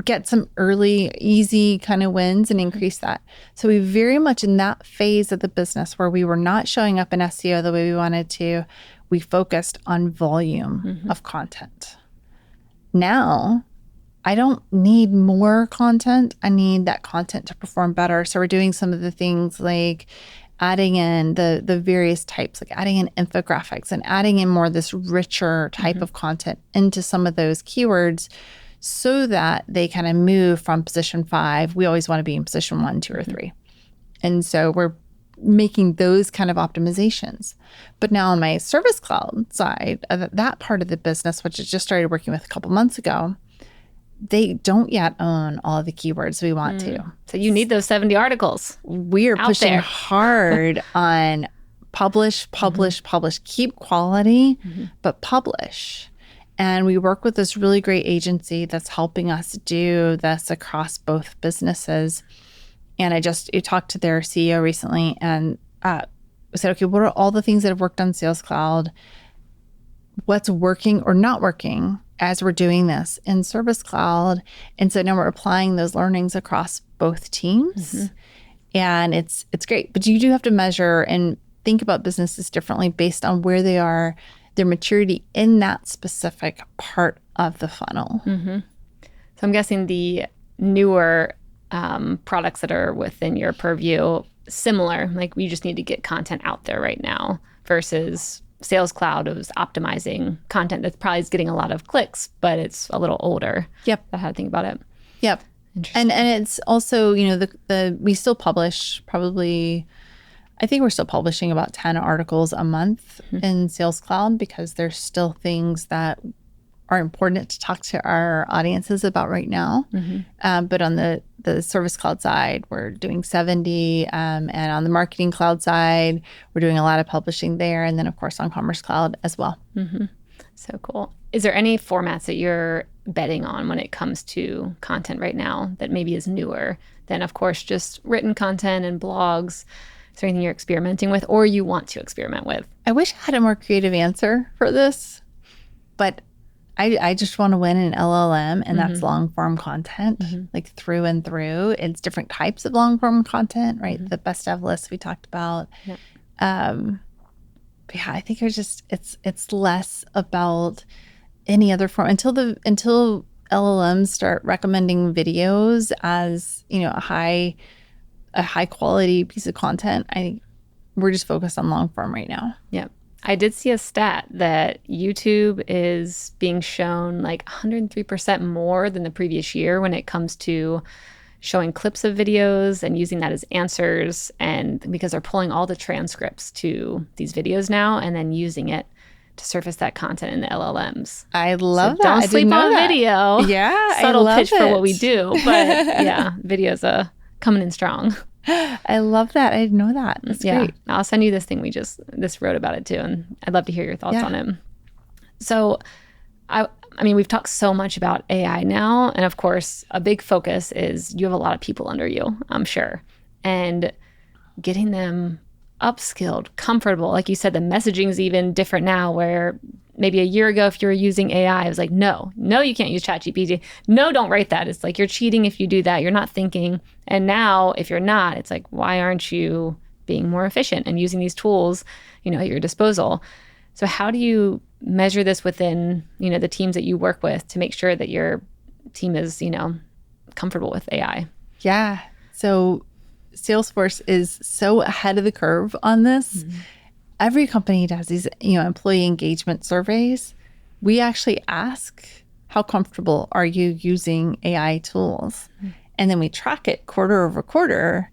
get some early, easy kind of wins and increase that. So we very much in that phase of the business where we were not showing up in SEO the way we wanted to, we focused on volume of content. Now, I don't need more content. I need that content to perform better. So we're doing some of the things like adding in the various types, like adding in infographics and adding in more of this richer type of content into some of those keywords so that they kind of move from position 5. We always want to be in position 1, 2, or 3. And so we're making those kind of optimizations. But now on my Service Cloud side, that part of the business, which I just started working with a couple months ago, they don't yet own all of the keywords we want to. So you need those 70 articles. We are pushing hard on publish, keep quality, but publish. And we work with this really great agency that's helping us do this across both businesses. And I talked to their CEO recently and said, okay, what are all the things that have worked on Sales Cloud? What's working or not working as we're doing this in Service Cloud? And so now we're applying those learnings across both teams. And it's great. But you do have to measure and think about businesses differently based on where they are, their maturity in that specific part of the funnel. So I'm guessing the newer products that are within your purview, similar, like we just need to get content out there right now versus Sales Cloud is optimizing content that probably is getting a lot of clicks, but it's a little older. Yep. That's how to think about it. Yep. And it's also, we still publish probably, I think we're still publishing about 10 articles a month in Sales Cloud because there's still things that are important to talk to our audiences about right now. But on the Service Cloud side, we're doing 70. And on the Marketing Cloud side, we're doing a lot of publishing there. And then, of course, on Commerce Cloud as well. So cool. Is there any formats that you're betting on when it comes to content right now that maybe is newer than, of course, just written content and blogs? Is there anything you're experimenting with or you want to experiment with? I wish I had a more creative answer for this, but I just want to win an LLM, and that's long form content, like through and through. It's different types of long form content, right? The best of list we talked about. But yeah, I think it's less about any other form until LLMs start recommending videos as a high quality piece of content. I think we're just focused on long form right now. Yep. I did see a stat that YouTube is being shown like 103% more than the previous year when it comes to showing clips of videos and using that as answers. And because they're pulling all the transcripts to these videos now and then using it to surface that content in the LLMs. I love so that. Don't sleep on video. Yeah, Subtle I love pitch for what we do. But yeah, video's coming in strong. I love that. I didn't know that. That's great. I'll send you this thing this wrote about it too, and I'd love to hear your thoughts on it. So, I mean, we've talked so much about AI now, and of course, a big focus is you have a lot of people under you, I'm sure, and getting them upskilled, comfortable. Like you said, the messaging is even different now, where maybe a year ago, if you were using AI, it was like, no, you can't use ChatGPT. No, don't write that. It's like, you're cheating if you do that. You're not thinking. And now, if you're not, it's like, why aren't you being more efficient and using these tools, at your disposal? So how do you measure this within, the teams that you work with to make sure that your team is, comfortable with AI? Yeah. So Salesforce is so ahead of the curve on this. Mm-hmm. Every company does these, employee engagement surveys. We actually ask, how comfortable are you using AI tools? Mm-hmm. And then we track it quarter over quarter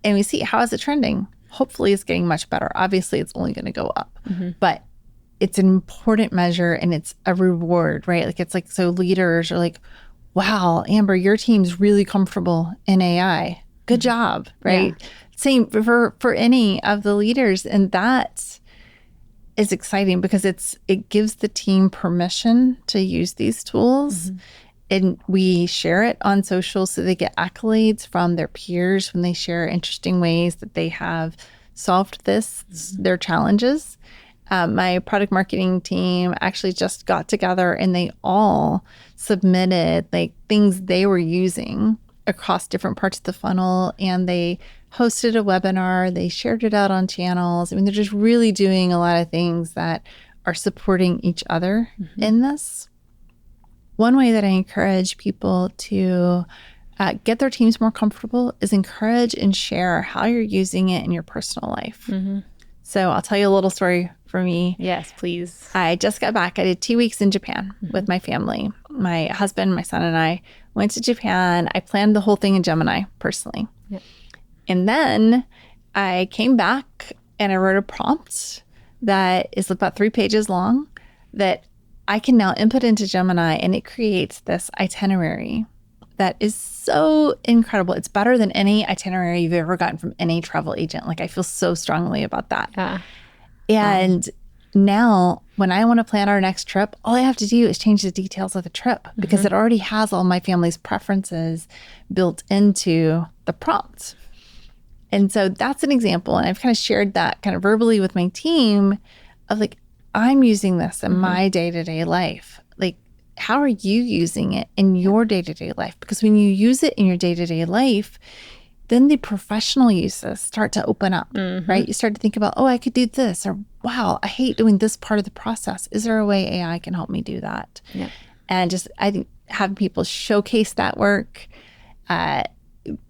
and we see, how is it trending? Hopefully it's getting much better. Obviously it's only going to go up, but it's an important measure and it's a reward, right? Like, it's like, so leaders are like, wow, Amber, your team's really comfortable in AI. Good job, right? Yeah. Same for any of the leaders. And that is exciting because it gives the team permission to use these tools. And we share it on social so they get accolades from their peers when they share interesting ways that they have solved their challenges. My product marketing team actually just got together and they all submitted like things they were using across different parts of the funnel, and they hosted a webinar. They shared it out on channels. I mean, they're just really doing a lot of things that are supporting each other in this. One way that I encourage people to get their teams more comfortable is encourage and share how you're using it in your personal life. So I'll tell you a little story for me. Yes, please. I just got back. I did 2 weeks in Japan with my family. My husband, my son, and I went to Japan. I planned the whole thing in Gemini personally. Yep. And then I came back and I wrote a prompt that is about 3 pages long that I can now input into Gemini, and it creates this itinerary that is so incredible. It's better than any itinerary you've ever gotten from any travel agent. Like, I feel so strongly about that. Yeah. And now when I want to plan our next trip, all I have to do is change the details of the trip because it already has all my family's preferences built into the prompt. And so that's an example. And I've kind of shared that kind of verbally with my team of like, I'm using this in my day-to-day life. Like, how are you using it in your day-to-day life? Because when you use it in your day-to-day life, then the professional uses start to open up, right? You start to think about, oh, I could do this, or wow, I hate doing this part of the process. Is there a way AI can help me do that? Yeah. And just, I think having people showcase that work,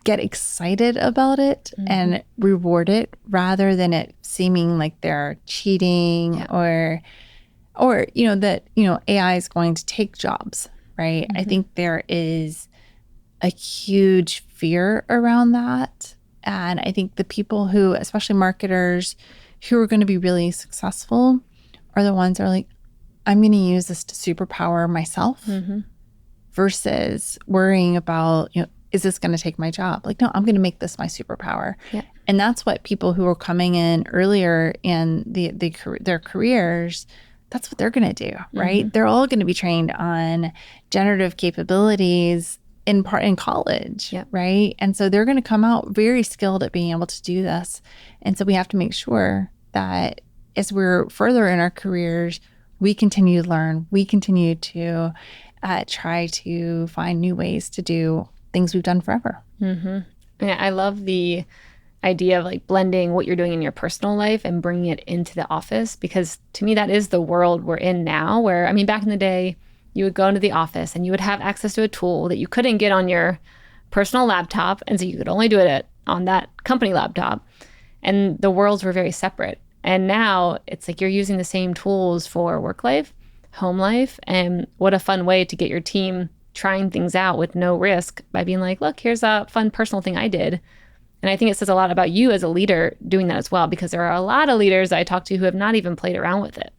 get excited about it and reward it rather than it seeming like they're cheating or that AI is going to take jobs, right? I think there is a huge fear around that. And I think the people who, especially marketers, who are going to be really successful are the ones that are like, I'm going to use this to superpower myself versus worrying about, is this going to take my job? Like, no, I'm going to make this my superpower. Yeah. And that's what people who are coming in earlier in their careers, that's what they're going to do, right? They're all going to be trained on generative capabilities in college, right? And so they're going to come out very skilled at being able to do this. And so we have to make sure that as we're further in our careers, we continue to learn, we continue to try to find new ways to do things we've done forever. Yeah, I love the idea of like blending what you're doing in your personal life and bringing it into the office, because to me, that is the world we're in now, where, I mean, back in the day, you would go into the office and you would have access to a tool that you couldn't get on your personal laptop. And so you could only do it on that company laptop. And the worlds were very separate. And now it's like you're using the same tools for work life, home life, and what a fun way to get your team trying things out with no risk by being like, look, here's a fun personal thing I did. And I think it says a lot about you as a leader doing that as well, because there are a lot of leaders I talk to who have not even played around with it.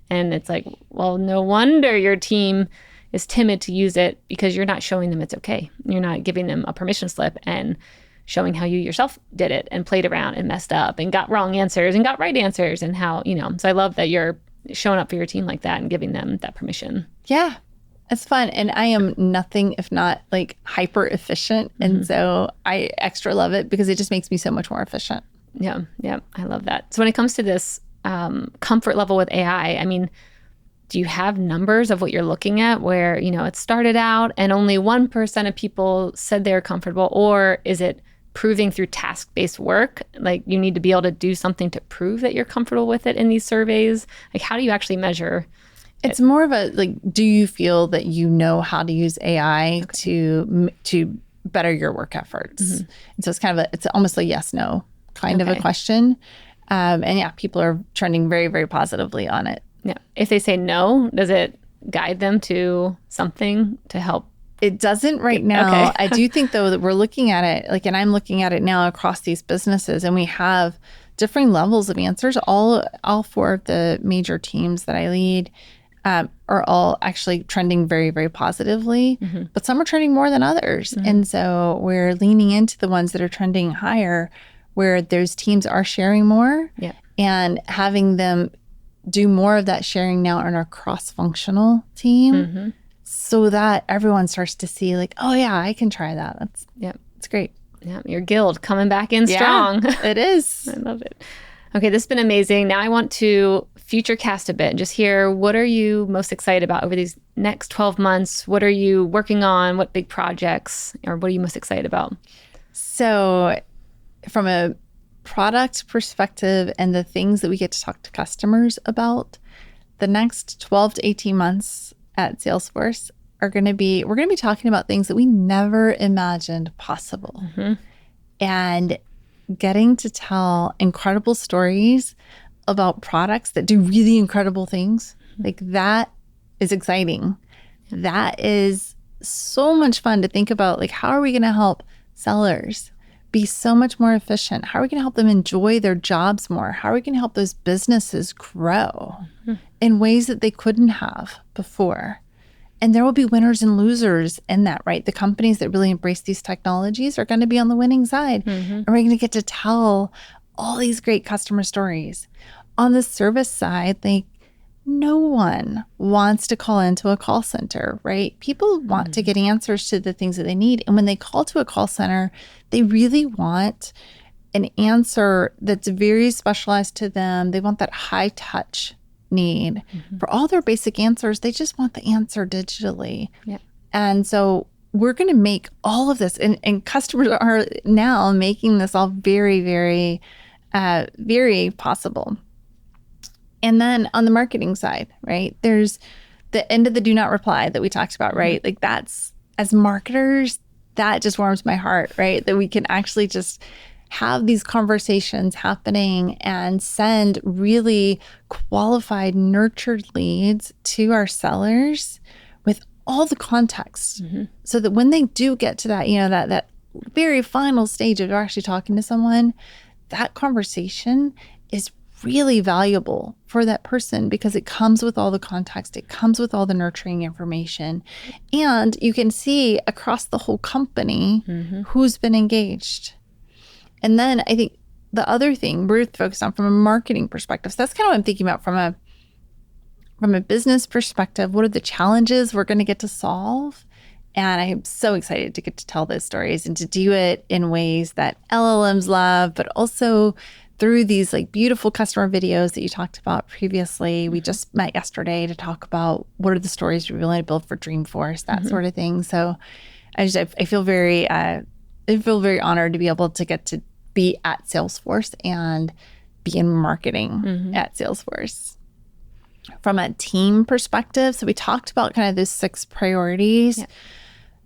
And it's like, well, no wonder your team is timid to use it, because you're not showing them it's okay. You're not giving them a permission slip and showing how you yourself did it and played around and messed up and got wrong answers and got right answers, and how, so I love that you're showing up for your team like that and giving them that permission. Yeah, it's fun. And I am nothing if not like hyper efficient. And so I extra love it because it just makes me so much more efficient. Yeah, I love that. So when it comes to this comfort level with AI, I mean, do you have numbers of what you're looking at where, it started out and only 1% of people said they're comfortable, or is it proving through task-based work? Like you need to be able to do something to prove that you're comfortable with it in these surveys. Like how do you actually measure? It's more of a like, do you feel that you know how to use AI to better your work efforts? And so it's kind of it's almost a yes/no kind of a question. And yeah, people are trending very, very positively on it. Yeah. If they say no, does it guide them to something to help? It doesn't right now. I do think, though, that we're looking at it, like, and I'm looking at it now across these businesses, and we have differing levels of answers. All 4 of the major teams that I lead are all actually trending very, very positively, but some are trending more than others. And so we're leaning into the ones that are trending higher, where those teams are sharing more and having them do more of that sharing now in our cross-functional team. So that everyone starts to see like, oh yeah, I can try that. It's great. Yeah, your guild coming back in strong. It is. I love it. Okay, this has been amazing. Now I want to future cast a bit and just hear, what are you most excited about over these next 12 months? What are you working on? What big projects, or what are you most excited about? So from a product perspective and the things that we get to talk to customers about, the next 12 to 18 months at Salesforce we're going to be talking about things that we never imagined possible, and getting to tell incredible stories about products that do really incredible things. Like that is exciting. That is so much fun to think about. Like, how are we going to help sellers be so much more efficient? How are we going to help them enjoy their jobs more? How are we going to help those businesses grow in ways that they couldn't have before? And there will be winners and losers in that, right? The companies that really embrace these technologies are going to be on the winning side. And we're going to get to tell all these great customer stories. On the service side, like, no one wants to call into a call center, right? People want to get answers to the things that they need. And when they call to a call center, they really want an answer that's very specialized to them. They want that high touch need. For all their basic answers, they just want the answer digitally. And so we're going to make all of this, and customers are now making this all very, very, very possible. And then on the marketing side, right, there's the end of the do not reply that we talked about, right? Like, that's, as marketers, that just warms my heart, right? That we can actually just have these conversations happening and send really qualified, nurtured leads to our sellers with all the context, so that when they do get to that, that very final stage of actually talking to someone, that conversation is really valuable for that person, because it comes with all the context, it comes with all the nurturing information, and you can see across the whole company who's been engaged. And then I think the other thing we're focused on from a marketing perspective, so that's kind of what I'm thinking about from a business perspective. What are the challenges we're going to get to solve? And I'm so excited to get to tell those stories and to do it in ways that LLMs love, but also through these like beautiful customer videos that you talked about previously. We just met yesterday to talk about what are the stories we really build for Dreamforce, that sort of thing. So I feel very honored to be able to get to be at Salesforce and be in marketing at Salesforce. From a team perspective, so we talked about kind of those 6 priorities.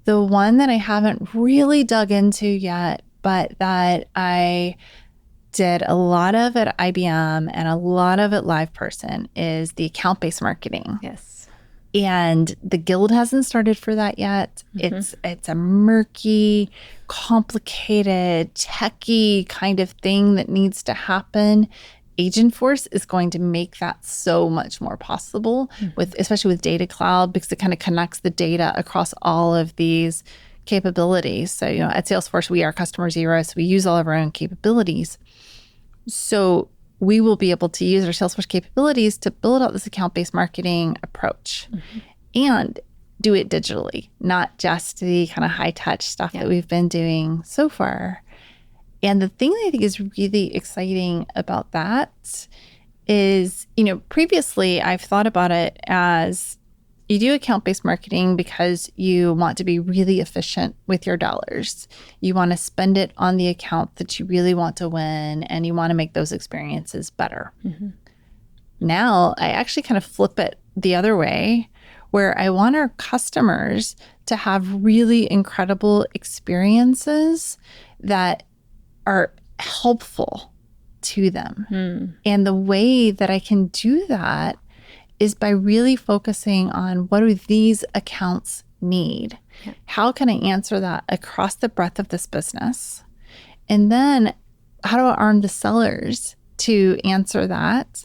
The one that I haven't really dug into yet, but that I did a lot of at IBM and a lot of at LivePerson is the account-based marketing. Yes. And the guild hasn't started for that yet. It's a murky, complicated, techie kind of thing that needs to happen. Agentforce is going to make that so much more possible, especially with Data Cloud, because it kind of connects the data across all of these capabilities. So, at Salesforce, we are customer zero, so we use all of our own capabilities. So we will be able to use our Salesforce capabilities to build out this account-based marketing approach and do it digitally, not just the kind of high-touch stuff that we've been doing so far. And the thing that I think is really exciting about that is, previously I've thought about it as you do account-based marketing because you want to be really efficient with your dollars. You want to spend it on the account that you really want to win, and you want to make those experiences better. Now, I actually kind of flip it the other way, where I want our customers to have really incredible experiences that are helpful to them. And the way that I can do that is by really focusing on what do these accounts need? How can I answer that across the breadth of this business? And then how do I arm the sellers to answer that?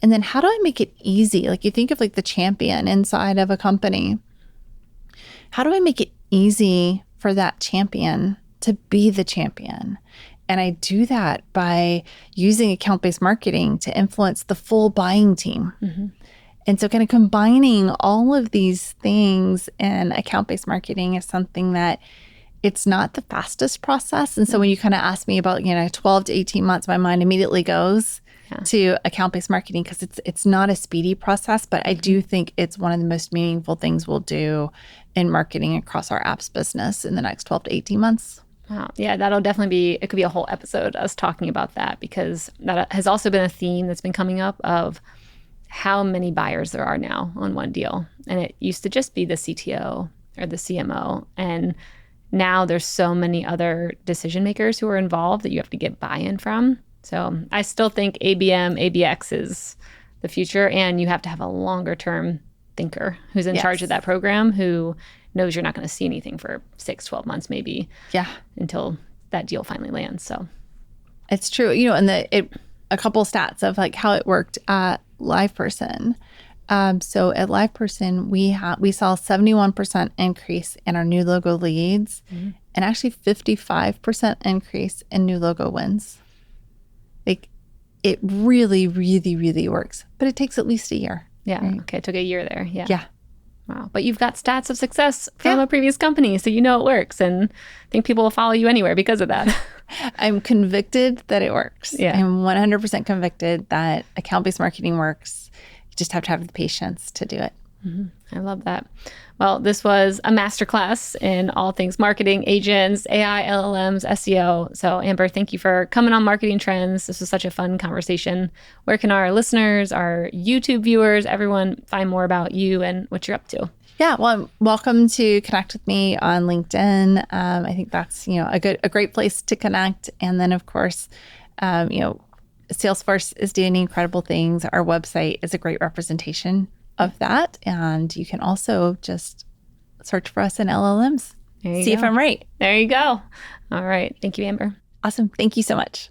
And then how do I make it easy? Like you think of like the champion inside of a company. How do I make it easy for that champion to be the champion? And I do that by using account-based marketing to influence the full buying team. And so kind of combining all of these things in account-based marketing is something that it's not the fastest process. And so when you kind of ask me about, 12 to 18 months, my mind immediately goes to account-based marketing because it's not a speedy process, but I do think it's one of the most meaningful things we'll do in marketing across our apps business in the next 12 to 18 months. Wow. Yeah, that'll definitely it could be a whole episode us talking about that, because that has also been a theme that's been coming up of how many buyers there are now on one deal. And it used to just be the CTO or the CMO. And now there's so many other decision makers who are involved that you have to get buy-in from. So I still think ABM, ABX is the future. And you have to have a longer term thinker who's in charge of that program, who knows you're not going to see anything for 6-12 months maybe. Until that deal finally lands. So it's true. And a couple stats of like how it worked at LivePerson. So at LivePerson, we saw 71% increase in our new logo leads and actually 55% increase in new logo wins. Like it really, really, really works, but it takes at least a year. Right? Okay. It took a year there. Yeah. Wow. But you've got stats of success from a previous company, so it works. And I think people will follow you anywhere because of that. I'm convicted that it works. I'm 100% convicted that account-based marketing works. You just have to have the patience to do it. I love that. Well, this was a masterclass in all things marketing, agents, AI, LLMs, SEO. So Amber, thank you for coming on Marketing Trends. This was such a fun conversation. Where can our listeners, our YouTube viewers, everyone find more about you and what you're up to? Yeah, well, welcome to connect with me on LinkedIn. I think that's a great place to connect. And then of course, Salesforce is doing incredible things. Our website is a great representation of that. And you can also just search for us in LLMs. See if I'm right. There you go. All right. Thank you, Amber. Awesome. Thank you so much.